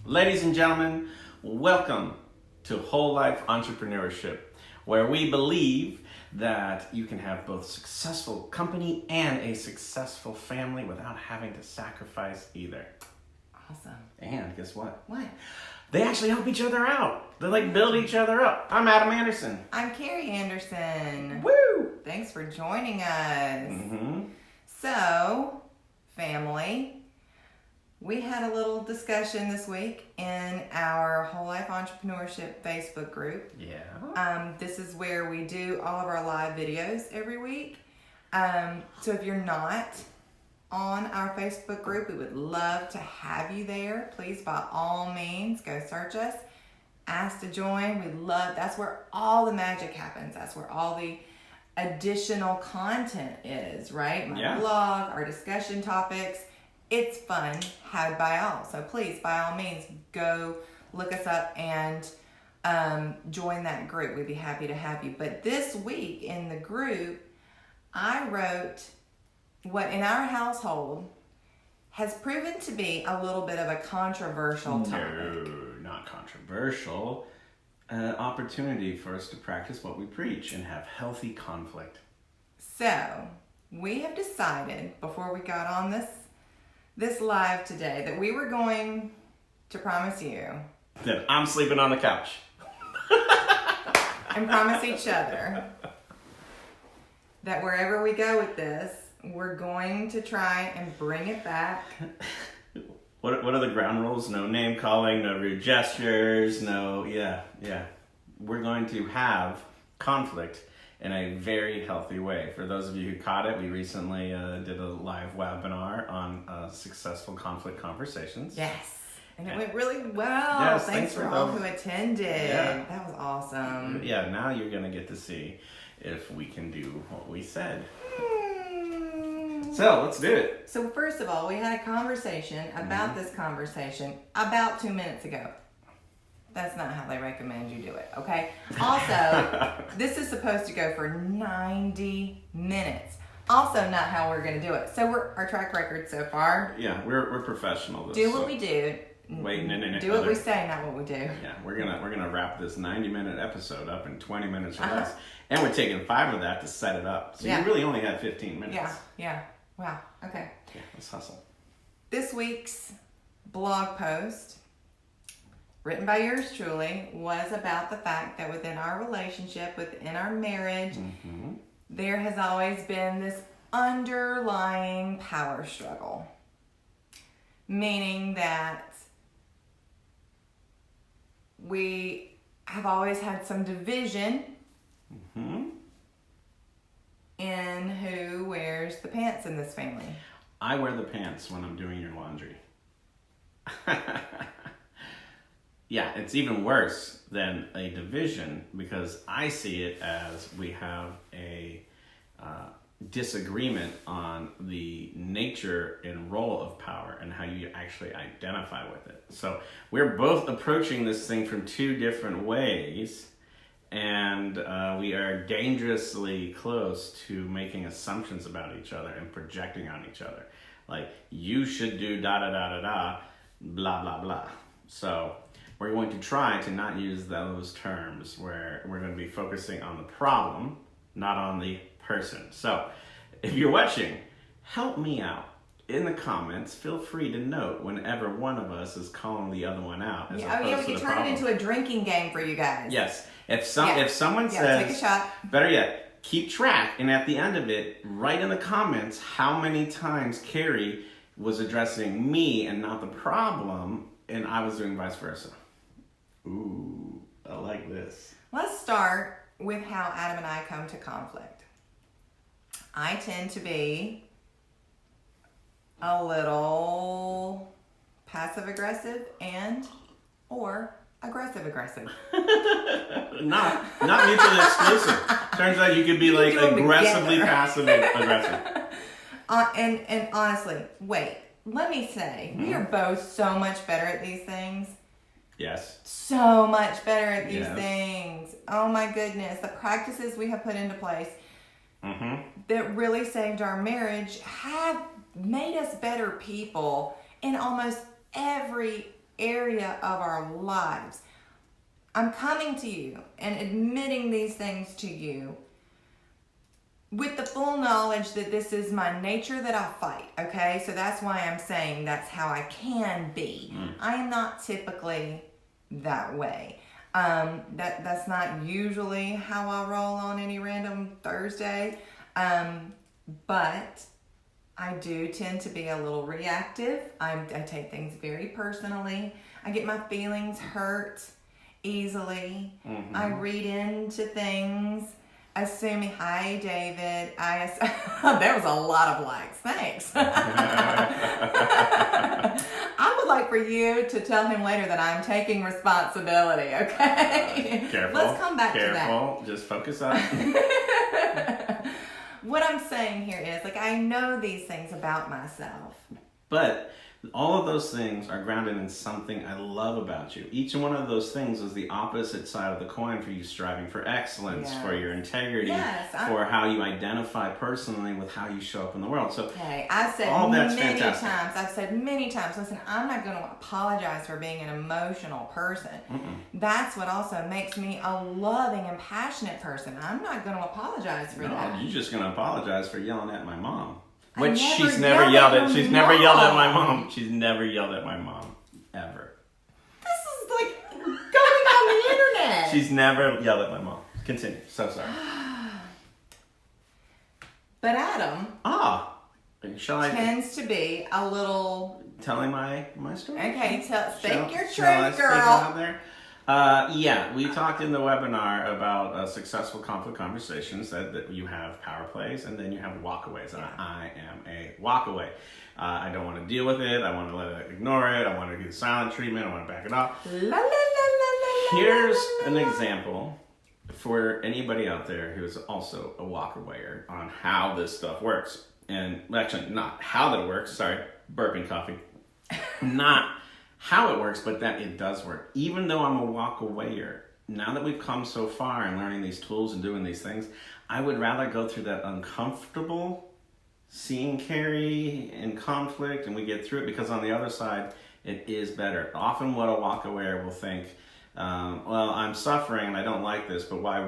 Ladies and gentlemen, welcome to Whole Life Entrepreneurship, where we believe that you can have both successful company and a successful family without having to sacrifice either. Awesome. And guess what? What? They actually help each other out. They build each other up. I'm Adam Anderson. I'm Carrie Anderson. Woo! Thanks for joining us. Mm-hmm. So, family, we had a little discussion this week in our Whole Life Entrepreneurship Facebook group. Yeah. This is where we do all of our live videos every week. So if you're not on our Facebook group, we would love to have you there. Please, by all means, go search us. Ask to join. That's where all the magic happens. That's where all the additional content is, right? My blog, our discussion topics. It's fun, had by all. So please, by all means, go look us up and join that group. We'd be happy to have you. But this week in the group, I wrote what in our household has proven to be a little bit of a controversial topic. No, not controversial. An opportunity for us to practice what we preach and have healthy conflict. So, we have decided before we got on this live today that we were going to promise you That I'm sleeping on the couch. and promise each other that wherever we go with this, we're going to try and bring it back. What are the ground rules? No name calling, no rude gestures, yeah. We're going to have conflict in a very healthy way. For those of you who caught it, we recently did a live webinar on successful conflict conversations. Yes. And it went really well. Yes, thanks for all who attended. Yeah. That was awesome. Yeah, now you're going to get to see if we can do what we said. So, let's do it. So first of all, we had a conversation about this conversation about 2 minutes ago. That's not how they recommend you do it, okay? Also, this is supposed to go for 90 minutes. Also not how we're going to do it. So our track record so far. Yeah, we're professional. Do what we do. Wait, no. Do what we say, not what we do. Yeah, we're gonna wrap this 90-minute episode up in 20 minutes or less. And we're taking 5 of that to set it up. So you really only have 15 minutes. Yeah. Wow. Okay. Yeah, let's hustle. This week's blog post, written by yours truly, was about the fact that within our relationship, within our marriage, there has always been this underlying power struggle. Meaning that we have always had some division in who wears the pants in this family. I wear the pants when I'm doing your laundry. Yeah, it's even worse than a division because I see it as we have a disagreement on the nature and role of power and how you actually identify with it. So we're both approaching this thing from 2 different ways, and we are dangerously close to making assumptions about each other and projecting on each other. Like, you should do da-da-da-da-da, blah, blah, blah. So we're going to try to not use those terms where we're going to be focusing on the problem, not on the person. So if you're watching, help me out. In the comments, feel free to note whenever one of us is calling the other one out. We can turn it into a drinking game for you guys. Yes. If someone says, take a shot. Better yet, keep track, and at the end of it, write in the comments how many times Carrie was addressing me and not the problem, and I was doing vice versa. Ooh, I like this. Let's start with how Adam and I come to conflict. I tend to be a little passive-aggressive or aggressive-aggressive. Not mutually exclusive. Turns out you could be like aggressively passive-aggressive. And honestly, let me say, we are both so much better at these things. Yes. So much better at these things. Oh my goodness. The practices we have put into place that really saved our marriage have made us better people in almost every area of our lives. I'm coming to you and admitting these things to you with the full knowledge that this is my nature that I fight, okay? So that's why I'm saying that's how I can be. I am not typically that way. That's not usually how I roll on any random Thursday. But I do tend to be a little reactive. I take things very personally. I get my feelings hurt easily. I read into things, assuming, hi, David. There was a lot of likes. Thanks. I would like for you to tell him later that I'm taking responsibility, okay? Careful. Let's come back to that. Careful. Just focus up. What I'm saying here is, like, I know these things about myself. But all of those things are grounded in something I love about you. Each one of those things is the opposite side of the coin for you striving for excellence, for your integrity, for how you identify personally with how you show up in the world. So I've said many times, listen, I'm not going to apologize for being an emotional person. That's what also makes me a loving and passionate person. I'm not going to apologize for that. No, you're just going to apologize for yelling at my mom. Which She's She's never yelled at my mom. She's never yelled at my mom. Ever. This is like going on the internet. She's never yelled at my mom. Continue. So sorry. But Adam tends to be a little... Telling my story? Okay, speak your shall I truth, speak it girl. out there? We talked in the webinar about successful conflict conversations, that you have power plays and then you have walkaways. And I am a walkaway. I don't want to deal with it. I want to ignore it. I want to do the silent treatment. I want to back it off. Here's an example for anybody out there who is also a walkawayer on how this stuff works. And actually, not how that works. Sorry, burping coffee. Not how it works, but that it does work. Even though I'm a walk-awayer, now that we've come so far in learning these tools and doing these things, I would rather go through that uncomfortable seeing Carrie in conflict and we get through it, because on the other side, it is better. Often what a walk-awayer will think, well, I'm suffering and I don't like this, but why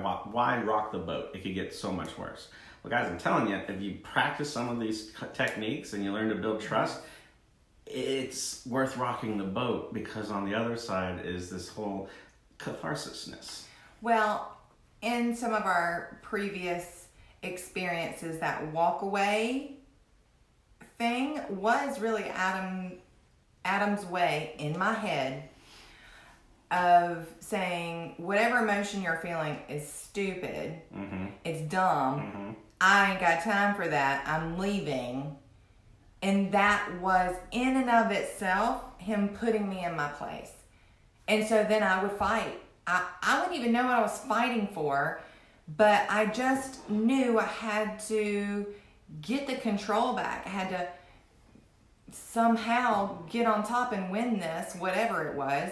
rock the boat? It could get so much worse. Well, guys, I'm telling you, if you practice some of these techniques and you learn to build trust, it's worth rocking the boat, because on the other side is this whole catharsisness. Well, in some of our previous experiences, that walk away thing was really Adam's way in my head of saying, whatever emotion you're feeling is stupid, it's dumb, I ain't got time for that, I'm leaving. And that was, in and of itself, him putting me in my place. And so then I would fight. I wouldn't even know what I was fighting for, but I just knew I had to get the control back. I had to somehow get on top and win this, whatever it was.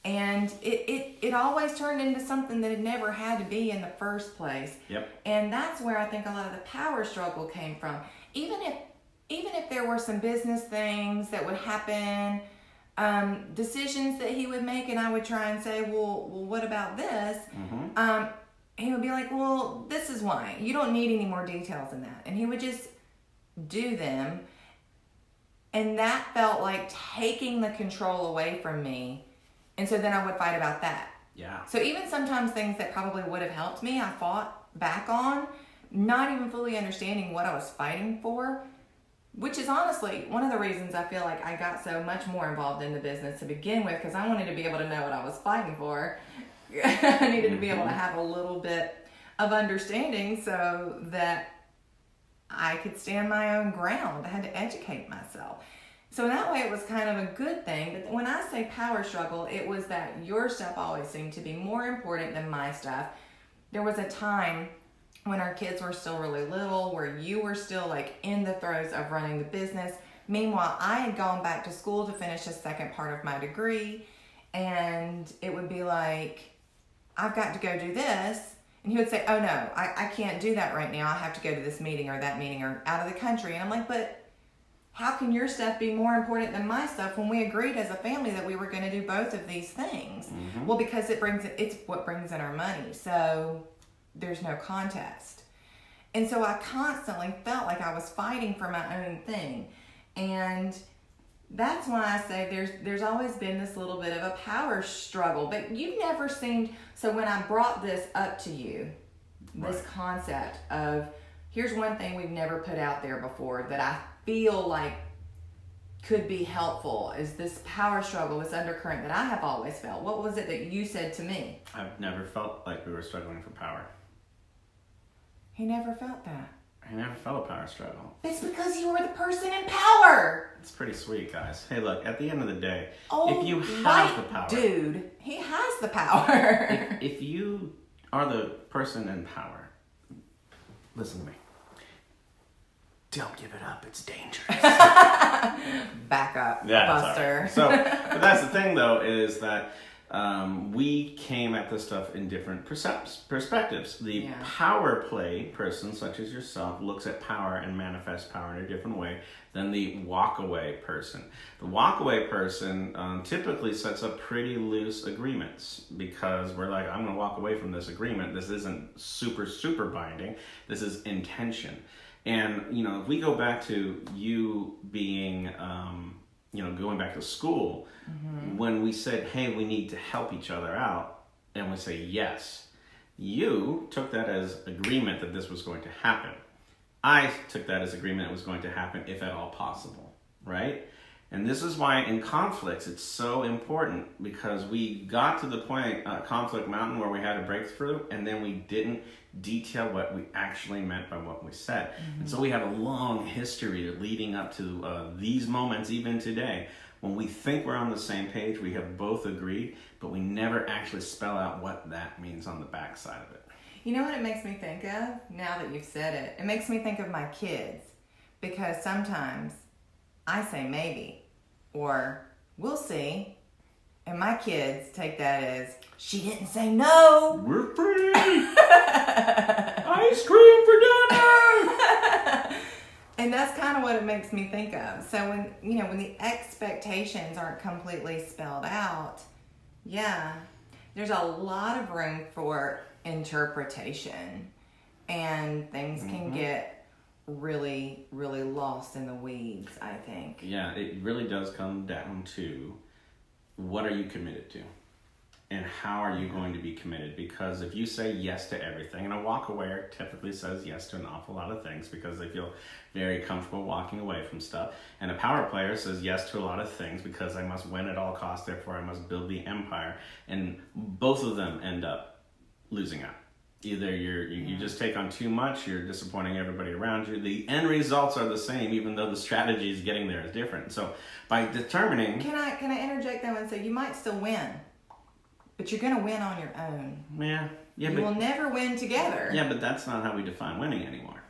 And it always turned into something that it never had to be in the first place. And that's where I think a lot of the power struggle came from. Even if there were some business things that would happen, decisions that he would make, and I would try and say, well, what about this? He would be like, well, this is why. You don't need any more details than that. And he would just do them. And that felt like taking the control away from me. And so then I would fight about that. So even sometimes things that probably would have helped me, I fought back on, not even fully understanding what I was fighting for. Which is honestly one of the reasons I feel like I got so much more involved in the business to begin with, because I wanted to be able to know what I was fighting for. I needed to be able to have a little bit of understanding so that I could stand my own ground. I had to educate myself. So in that way, it was kind of a good thing. But when I say power struggle, it was that your stuff always seemed to be more important than my stuff. There was a time when our kids were still really little, where you were still like in the throes of running the business. Meanwhile, I had gone back to school to finish the second part of my degree, and it would be like, I've got to go do this. And he would say, oh no, I can't do that right now. I have to go to this meeting or that meeting or out of the country. And I'm like, but how can your stuff be more important than my stuff when we agreed as a family that we were going to do both of these things? Well, because it's what brings in our money. So there's no contest. And so I constantly felt like I was fighting for my own thing. And that's why I say there's always been this little bit of a power struggle. But you've never seemed, so when I brought this up to you, this concept of, here's one thing we've never put out there before that I feel like could be helpful, is this power struggle, this undercurrent that I have always felt. What was it that you said to me? I've never felt like we were struggling for power. He never felt that. I never felt a power struggle. It's because you were the person in power. It's pretty sweet, guys. Hey, look, at the end of the day, Oh, if you have the power, dude, he has the power. if you are the person in power, listen to me. Don't give it up. It's dangerous. Back up, Yeah, Buster. sorry. But that's the thing, though, is that we came at this stuff in different perspectives. The power play person, such as yourself, looks at power and manifests power in a different way than the walk-away person. The walk-away person typically sets up pretty loose agreements because we're like, I'm going to walk away from this agreement. This isn't super binding. This is intention. And, if we go back to you being, going back to school, when we said, hey, we need to help each other out, and we say yes, you took that as agreement that this was going to happen. I took that as agreement it was going to happen if at all possible, right? And this is why in conflicts it's so important, because we got to the point, conflict mountain, where we had a breakthrough and then we didn't detail what we actually meant by what we said. And so we have a long history leading up to these moments, even today, when we think we're on the same page, we have both agreed, but we never actually spell out what that means on the backside of it. You know what it makes me think of, now that you've said it? It makes me think of my kids, because sometimes I say maybe, or we'll see, and my kids take that as, she didn't say no. We're free! Ice cream for dinner! And that's kind of what it makes me think of. So when the expectations aren't completely spelled out, there's a lot of room for interpretation, and things can get really, really lost in the weeds, I think. Yeah, it really does come down to, what are you committed to? And how are you going to be committed? Because if you say yes to everything, and a walk-awayer typically says yes to an awful lot of things because they feel very comfortable walking away from stuff. And a power player says yes to a lot of things because I must win at all costs, therefore I must build the empire. And both of them end up losing out. Either you just take on too much, you're disappointing everybody around you. The end results are the same, even though the strategy is getting there is different. So by determining... Can I interject though and say, you might still win, but you're going to win on your own. Yeah, you will never win together. Yeah, but that's not how we define winning anymore.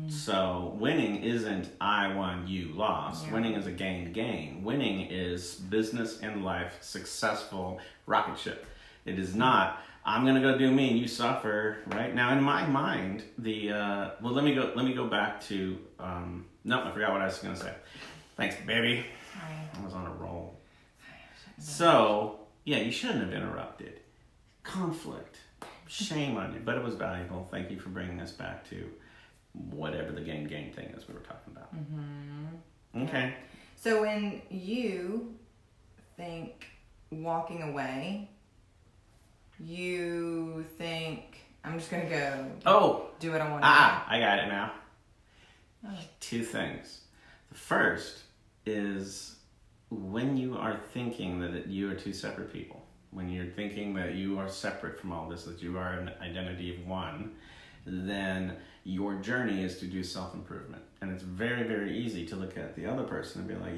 So winning isn't I won, you lost. Yeah. Winning is a gain. Winning is business and life, successful rocket ship. It is not, I'm going to go do me and you suffer, right? Now in my mind, let me go back to, no, I forgot what I was going to say. Thanks, baby. I was on a roll. So, yeah, you shouldn't have interrupted. Conflict. Shame on you. But it was valuable. Thank you for bringing us back to whatever the gain thing is we were talking about. Okay. So when you think walking away, you think, I'm just going to go do what I want to do. I got it now. Oh. Two things. The first is when you are thinking that you are two separate people, when you're thinking that you are separate from all this, that you are an identity of one, then your journey is to do self-improvement. And it's very, very easy to look at the other person and be like,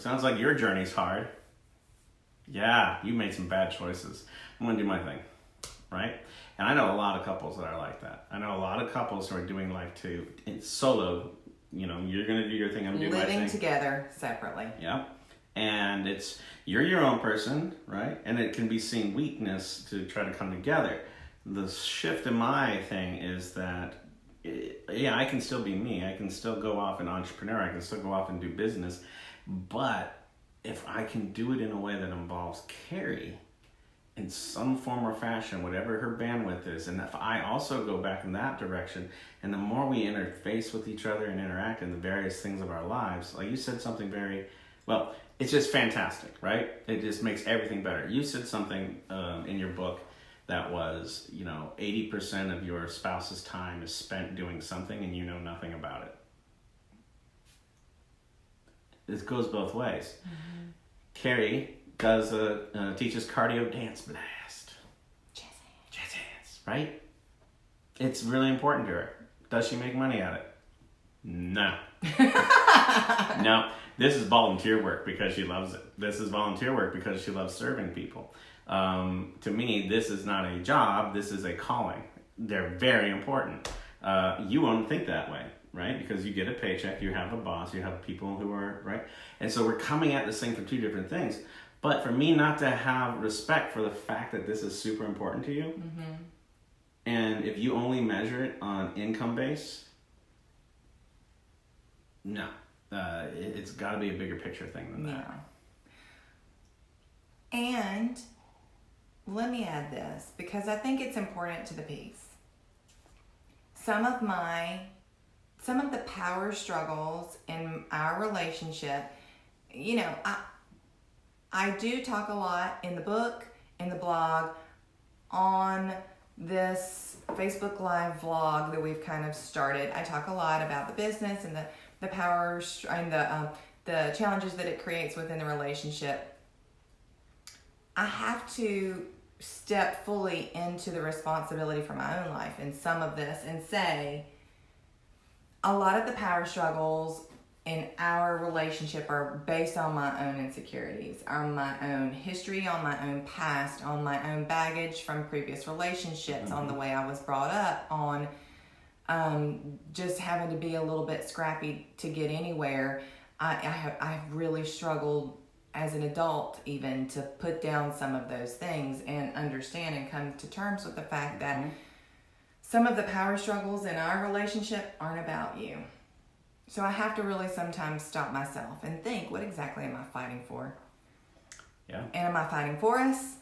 sounds like your journey's hard. Yeah, you made some bad choices. I'm going to do my thing, right? And I know a lot of couples that are like that. I know a lot of couples who are doing life solo. You're going to do your thing, I'm doing my thing. Living together separately. Yeah. And you're your own person, right? And it can be seen weakness to try to come together. The shift in my thing is that yeah, I can still be me. I can still go off and entrepreneur. I can still go off and do business. But if I can do it in a way that involves Carrie in some form or fashion, whatever her bandwidth is, and if I also go back in that direction, and the more we interface with each other and interact in the various things of our lives, like you said something very, well, it's just fantastic, right? It just makes everything better. You said something in your book that was, 80% of your spouse's time is spent doing something and you know nothing about it. This goes both ways. Mm-hmm. Carrie teaches cardio dance blast. Jazz hands, right? It's really important to her. Does she make money at it? No. No. This is volunteer work because she loves it. This is volunteer work because she loves serving people. To me, this is not a job. This is a calling. They're very important. You won't think that way, right? Because you get a paycheck, you have a boss, you have people who are, right? And so we're coming at this thing from two different things. But for me not to have respect for the fact that this is super important to you, mm-hmm. and if you only measure it on income base, no. It's got to be a bigger picture thing than that. Yeah. And let me add this, because I think it's important to the piece. Some of the power struggles in our relationship, I do talk a lot in the book, in the blog, on this Facebook Live vlog that we've kind of started. I talk a lot about the business and the power and the challenges that it creates within the relationship. I have to step fully into the responsibility for my own life in some of this and say a lot of the power struggles in our relationship are based on my own insecurities, on my own history, on my own past, on my own baggage from previous relationships, mm-hmm. on the way I was brought up, on just having to be a little bit scrappy to get anywhere. I've really struggled as an adult even to put down some of those things and understand and come to terms with the fact that mm-hmm. some of the power struggles in our relationship aren't about you. So I have to really sometimes stop myself and think, what exactly am I fighting for? Yeah. And am I fighting for us?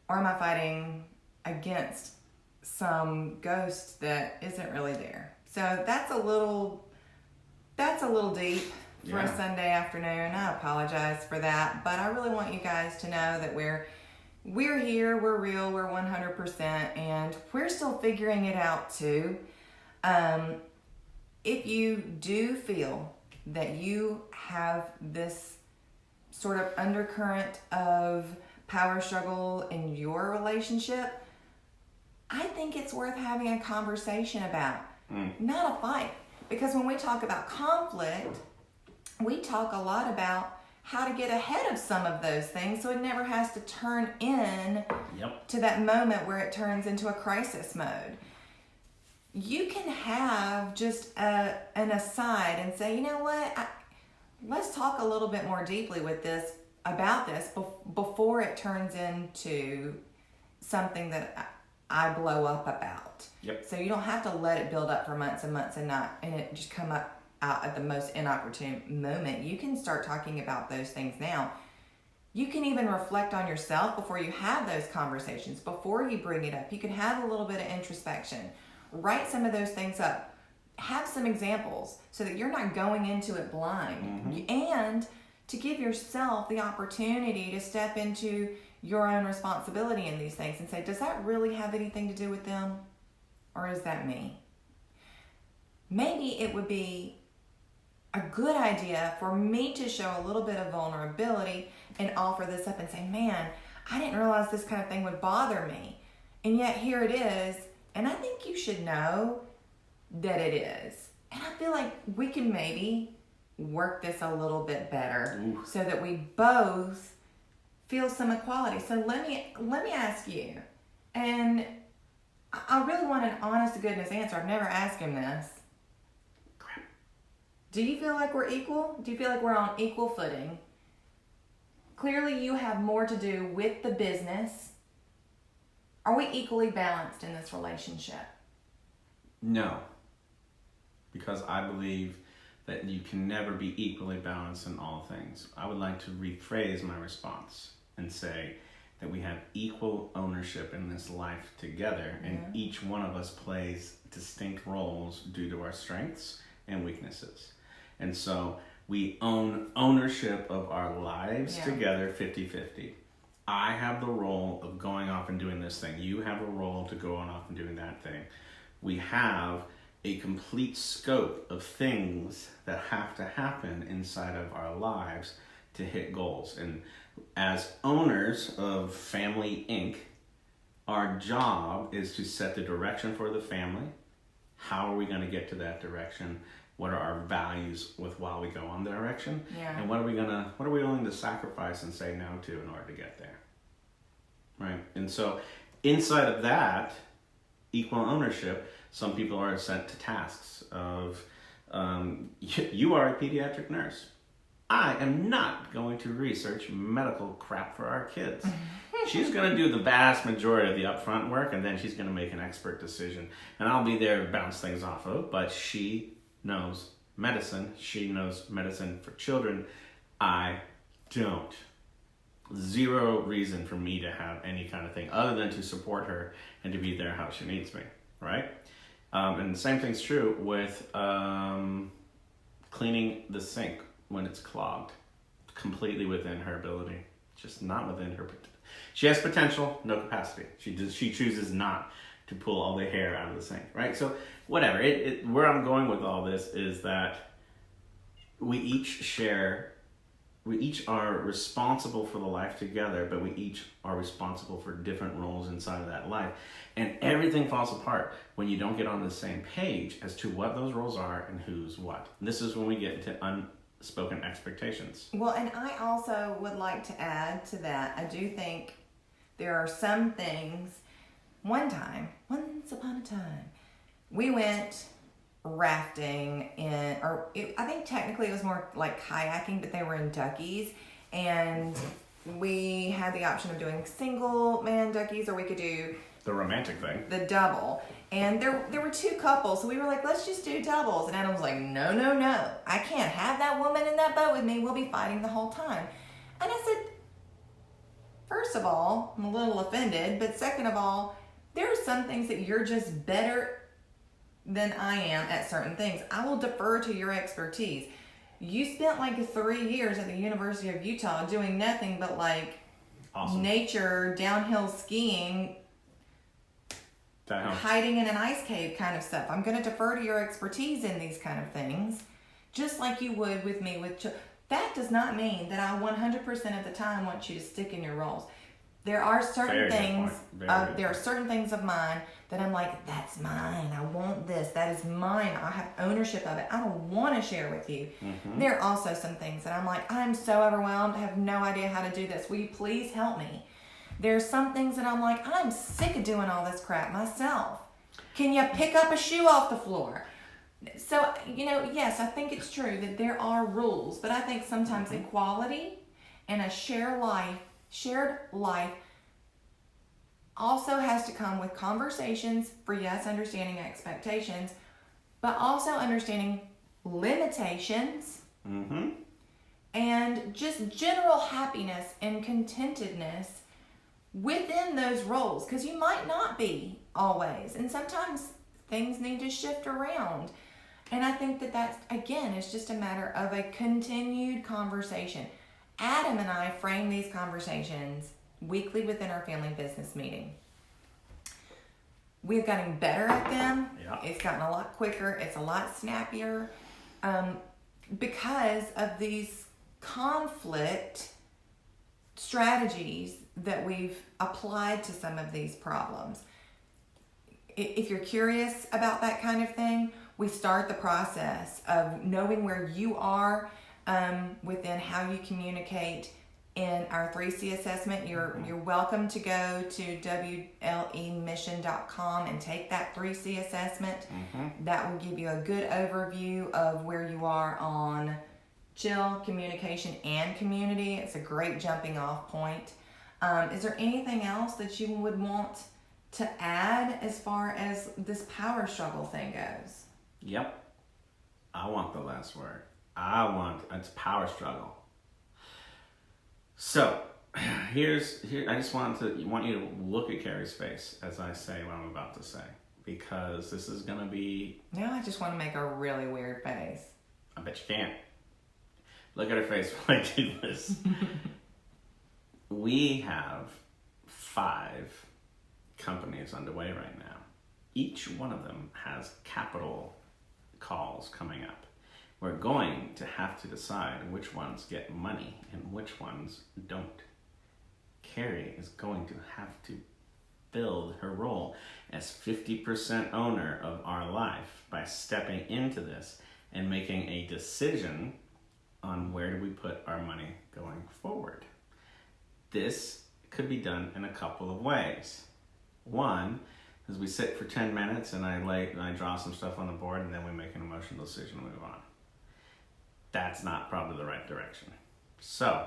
Or am I fighting against some ghost that isn't really there? So that's a little deep for a Sunday afternoon. I apologize for that, but I really want you guys to know that we're here, we're real, we're 100%, and we're still figuring it out too. If you do feel that you have this sort of undercurrent of power struggle in your relationship, I think it's worth having a conversation about, not a fight. Because when we talk about conflict, we talk a lot about how to get ahead of some of those things so it never has to turn in to that moment where it turns into a crisis mode. You can have just an aside and say, you know what, let's talk a little bit more deeply about this before it turns into something that I blow up about. Yep. So you don't have to let it build up for months and months and it just come out at the most inopportune moment. You can start talking about those things now. You can even reflect on yourself before you have those conversations, before you bring it up. You can have a little bit of introspection. Write some of those things up. Have some examples so that you're not going into it blind. Mm-hmm. And to give yourself the opportunity to step into your own responsibility in these things and say, does that really have anything to do with them? Or is that me? Maybe it would be a good idea for me to show a little bit of vulnerability and offer this up and say, man, I didn't realize this kind of thing would bother me. And yet here it is. And I think you should know that it is. And I feel like we can maybe work this a little bit better so that we both feel some equality. So let me ask you, and I really want an honest to goodness answer. I've never asked him this. Do you feel like we're equal? Do you feel like we're on equal footing? Clearly you have more to do with the business. Are we equally balanced in this relationship? No. because I believe that you can never be equally balanced in all things. I would like to rephrase my response and say that we have equal ownership in this life together, and each one of us plays distinct roles due to our strengths and weaknesses. And so we own ownership of our lives together 50-50. I have the role of going off and doing this thing. You have a role to go on off and doing that thing. We have a complete scope of things that have to happen inside of our lives to hit goals. And as owners of Family Inc., our job is to set the direction for the family. How are we going to get to that direction? What are our values with while we go on the direction? Yeah. And what are we willing to sacrifice and say no to in order to get there? Right? And so inside of that equal ownership, some people are sent to tasks of, you are a pediatric nurse. I am not going to research medical crap for our kids. She's going to do the vast majority of the upfront work, and then she's going to make an expert decision. And I'll be there to bounce things off of, but she knows medicine. She knows medicine for children. I don't. Zero reason for me to have any kind of thing other than to support her and to be there how she needs me, right? And the same thing's true with cleaning the sink when it's clogged. Completely within her ability, just not within her. She has potential, no capacity. She chooses not to pull all the hair out of the sink, right? So whatever. Where I'm going with all this is that we each are responsible for the life together, but we each are responsible for different roles inside of that life. And everything falls apart when you don't get on the same page as to what those roles are and who's what. And this is when we get into unspoken expectations. Well, and I also would like to add to that, I do think there are some things. Once upon a time, we went rafting I think technically it was more like kayaking, but they were in duckies, and we had the option of doing single man duckies, or we could do The romantic thing. the double. And there were two couples, so we were like, let's just do doubles. And Adam was like, no, I can't have that woman in that boat with me. We'll be fighting the whole time. And I said, first of all, I'm a little offended, but second of all, there are some things that you're just better than I am at certain things. I will defer to your expertise. You spent like 3 years at the University of Utah doing nothing but like Awesome. nature, downhill skiing, hiding in an ice cave kind of stuff. I'm going to defer to your expertise in these kind of things, just like you would with me with That does not mean that I 100% of the time want you to stick in your roles. There are certain things. There are certain things of mine that I'm like, that's mine. I want this. That is mine. I have ownership of it. I don't want to share with you. Mm-hmm. There are also some things that I'm like, I'm so overwhelmed. I have no idea how to do this. Will you please help me? There's some things that I'm like, I'm sick of doing all this crap myself. Can you pick up a shoe off the floor? So, yes, I think it's true that there are rules, but I think sometimes equality and a shared life also has to come with conversations for, yes, understanding expectations, but also understanding limitations and just general happiness and contentedness within those roles, because you might not be always, and sometimes things need to shift around. And I think that's, again, it's just a matter of a continued conversation. Adam and I frame these conversations weekly within our family business meeting. We've gotten better at them. Yeah. It's gotten a lot quicker. It's a lot snappier because of these conflict strategies that we've applied to some of these problems. If you're curious about that kind of thing, we start the process of knowing where you are within how you communicate in our 3C assessment. You're welcome to go to wlemission.com and take that 3C assessment. That will give you a good overview of where you are on chill, communication, and community. It's a great jumping off point. Is there anything else that you would want to add as far as this power struggle thing goes? Yep. I want the last word. It's a power struggle. So, here. I just want you to look at Carrie's face as I say what I'm about to say, because this is gonna be. Now I just want to make a really weird face. I bet you can't. Look at her face when I do this. We have 5 companies underway right now. Each one of them has capital calls coming up. We're going to have to decide which ones get money and which ones don't. Carrie is going to have to build her role as 50% owner of our life by stepping into this and making a decision on where do we put our money going forward. This could be done in a couple of ways. One is we sit for 10 minutes and I draw some stuff on the board, and then we make an emotional decision and move on. That's not probably the right direction. So,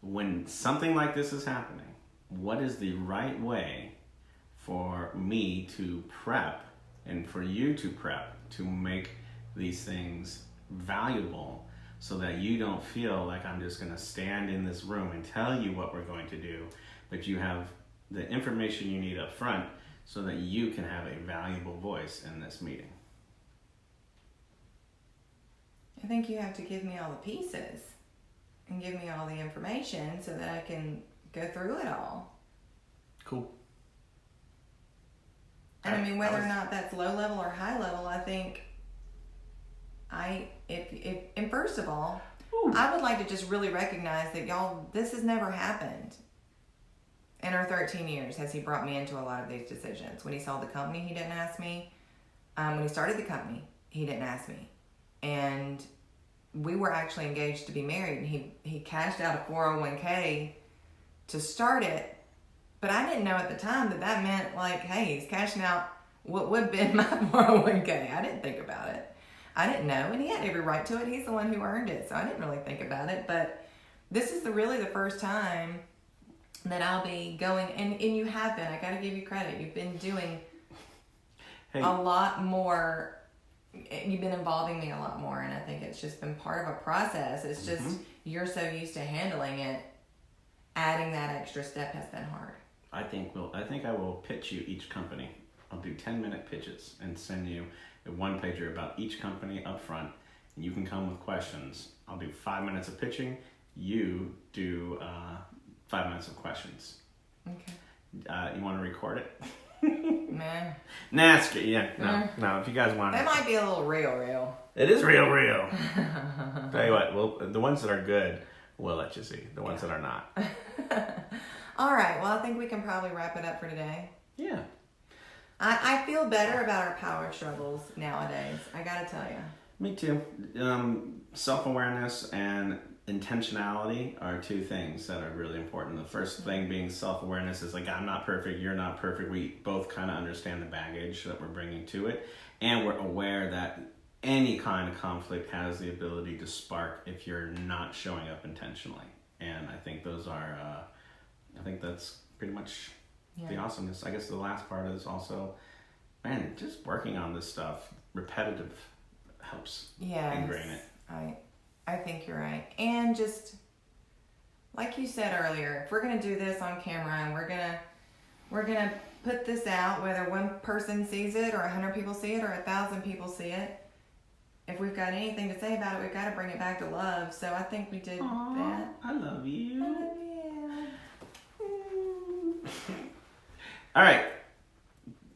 when something like this is happening, what is the right way for me to prep and for you to prep to make these things valuable, so that you don't feel like I'm just going to stand in this room and tell you what we're going to do, but you have the information you need up front so that you can have a valuable voice in this meeting. I think you have to give me all the pieces and give me all the information so that I can go through it all. Cool. And I mean, whether or not that's low level or high level, I think and first of all, Ooh. I would like to just really recognize that y'all, this has never happened in our 13 years has he brought me into a lot of these decisions. When he sold the company, he didn't ask me. When he started the company, he didn't ask me. And we were actually engaged to be married, and he cashed out a 401k to start it. But I didn't know at the time that meant, like, hey, he's cashing out what would have been my 401k. I didn't think about it. I didn't know, and he had every right to it. He's the one who earned it, so I didn't really think about it. But this is really the first time that I'll be going, and you have been. I got to give you credit. You've been doing a lot more. You've been involving me a lot more, and I think it's just been part of a process. It's just you're so used to handling it. Adding that extra step has been hard. I think I will pitch you each company. I'll do 10-minute pitches and send you a one-pager about each company up front, and you can come with questions. I'll do 5 minutes of pitching. You do 5 minutes of questions. Okay. You want to record it? Nah. Nah, it's good. Yeah, no. If you guys want That might be a little real. It is real. Tell you what, well, the ones that are good, we'll let you see. The ones that are not. All right. Well, I think we can probably wrap it up for today. Yeah. I feel better about our power struggles nowadays. I gotta tell you. Me too. Self-awareness and intentionality are 2 things that are really important. The first thing being self-awareness is like, I'm not perfect, you're not perfect. We both kind of understand the baggage that we're bringing to it, and we're aware that any kind of conflict has the ability to spark if you're not showing up intentionally. And I think that's pretty much the awesomeness. I guess the last part is also, man, just working on this stuff, repetitive helps ingrain it. I think you're right. And just like you said earlier, if we're gonna do this on camera and we're gonna put this out, whether one person sees it or 100 people see it or 1,000 people see it, if we've got anything to say about it, we've got to bring it back to love. So I think we did that. I love you. I love you. All right.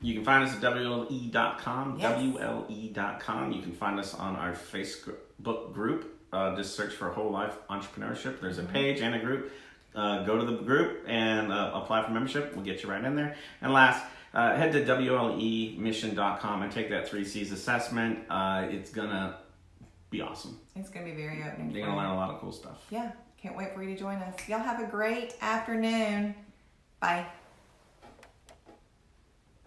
You can find us at WLE.com. Yes. WLE.com. You can find us on our Facebook group. Just search for Whole Life Entrepreneurship. There's a page and a group. Go to the group and apply for membership. We'll get you right in there. And last, head to WLEmission.com and take that 3 C's assessment. It's going to be awesome. It's going to be very opening. You're going to learn a lot of cool stuff. Yeah. Can't wait for you to join us. Y'all have a great afternoon. Bye.